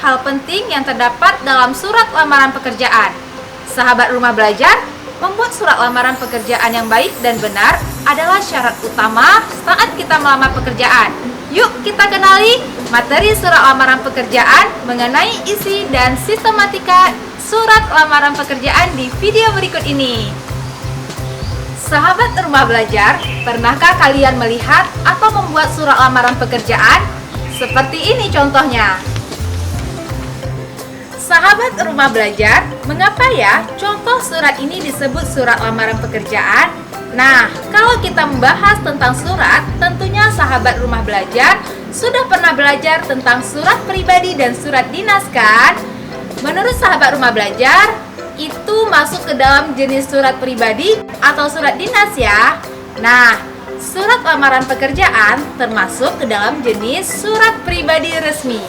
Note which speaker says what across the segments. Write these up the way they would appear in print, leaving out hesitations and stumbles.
Speaker 1: hal penting yang terdapat dalam surat lamaran pekerjaan. Sahabat rumah belajar, membuat surat lamaran pekerjaan yang baik dan benar adalah syarat utama saat kita melamar pekerjaan. Yuk kita kenali materi surat lamaran pekerjaan mengenai isi dan sistematika surat lamaran pekerjaan di video berikut ini. Sahabat rumah belajar, pernahkah kalian melihat atau membuat surat lamaran pekerjaan? Seperti ini contohnya. Sahabat rumah belajar, mengapa ya contoh surat ini disebut surat lamaran pekerjaan? Nah, kalau kita membahas tentang surat, tentunya sahabat rumah belajar sudah pernah belajar tentang surat pribadi dan surat dinas kan? Menurut sahabat rumah belajar, itu masuk ke dalam jenis surat pribadi atau surat dinas ya. Nah, surat lamaran pekerjaan termasuk ke dalam jenis surat pribadi resmi.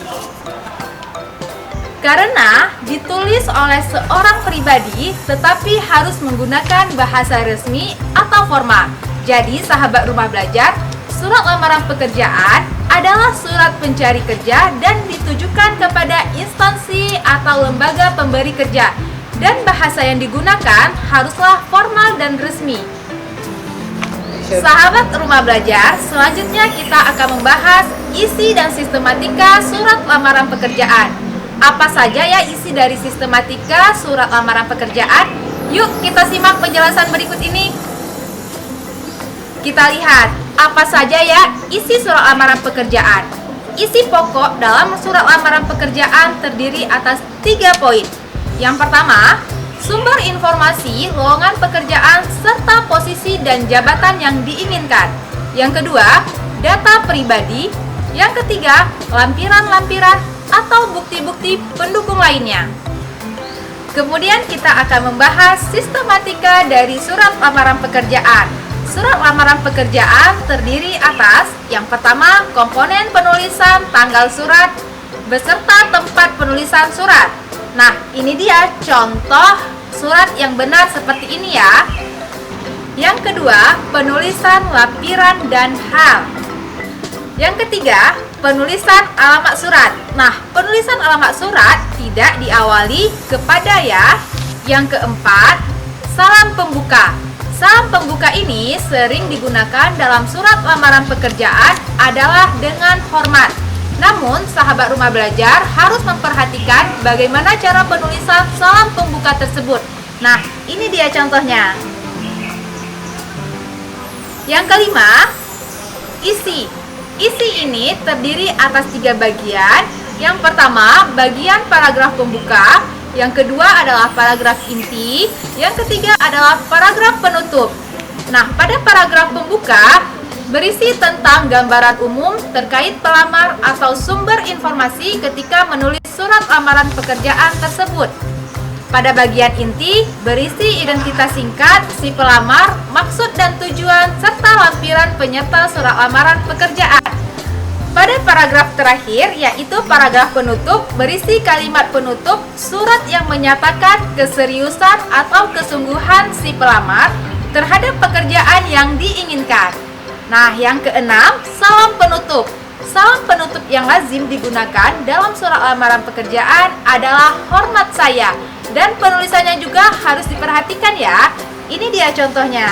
Speaker 1: Karena ditulis oleh seorang pribadi tetapi harus menggunakan bahasa resmi atau formal. Jadi sahabat rumah belajar, surat lamaran pekerjaan adalah surat pencari kerja dan ditujukan kepada instansi atau lembaga pemberi kerja. Dan bahasa yang digunakan haruslah formal dan resmi. Sahabat rumah belajar, selanjutnya kita akan membahas isi dan sistematika surat lamaran pekerjaan. Apa saja ya isi dari sistematika surat lamaran pekerjaan? Yuk kita simak penjelasan berikut ini. Kita lihat apa saja ya isi surat lamaran pekerjaan. Isi pokok dalam surat lamaran pekerjaan terdiri atas 3 poin. Yang pertama, sumber informasi lowongan pekerjaan serta posisi dan jabatan yang diinginkan. Yang kedua, data pribadi. Yang ketiga, lampiran-lampiran atau bukti-bukti pendukung lainnya. Kemudian kita akan membahas sistematika dari surat lamaran pekerjaan. Surat lamaran pekerjaan terdiri atas yang pertama, komponen penulisan tanggal surat beserta tempat penulisan surat. Nah, ini dia contoh surat yang benar seperti ini ya. Yang kedua, penulisan lampiran dan hal. Yang ketiga, penulisan alamat surat. Nah, penulisan alamat surat tidak diawali kepada ya. Yang keempat, salam pembuka. Salam pembuka ini sering digunakan dalam surat lamaran pekerjaan adalah dengan hormat. Namun, sahabat rumah belajar harus memperhatikan bagaimana cara penulisan salam pembuka tersebut. Nah, ini dia contohnya. Yang kelima, isi. Isi ini terdiri atas 3 bagian. Yang pertama, bagian paragraf pembuka. Yang kedua adalah paragraf inti. Yang ketiga adalah paragraf penutup. Nah, pada paragraf pembuka berisi tentang gambaran umum terkait pelamar atau sumber informasi ketika menulis surat lamaran pekerjaan tersebut. Pada bagian inti berisi identitas singkat si pelamar, maksud dan tujuan, serta lampiran penyerta surat lamaran pekerjaan. Pada paragraf terakhir, yaitu paragraf penutup, berisi kalimat penutup surat yang menyatakan keseriusan atau kesungguhan si pelamar terhadap pekerjaan yang diinginkan. Nah, yang keenam, salam penutup. Salam penutup yang lazim digunakan dalam surat lamaran pekerjaan adalah hormat saya. Dan penulisannya juga harus diperhatikan ya. Ini dia contohnya.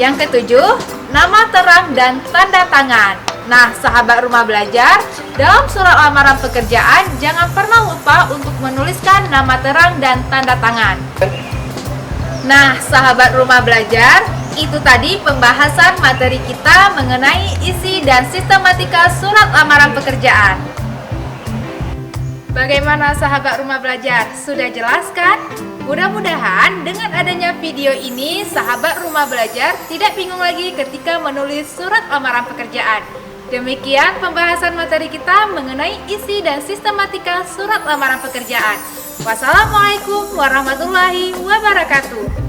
Speaker 1: Yang ketujuh, nama terang dan tanda tangan. Nah, sahabat rumah belajar, dalam surat lamaran pekerjaan jangan pernah lupa untuk menuliskan nama terang dan tanda tangan. Nah, sahabat rumah belajar, itu tadi pembahasan materi kita mengenai isi dan sistematika surat lamaran pekerjaan. Bagaimana sahabat rumah belajar? Sudah jelas kan? Mudah-mudahan dengan adanya video ini, sahabat rumah belajar tidak bingung lagi ketika menulis surat lamaran pekerjaan. Demikian pembahasan materi kita mengenai isi dan sistematika surat lamaran pekerjaan. Wassalamualaikum warahmatullahi wabarakatuh.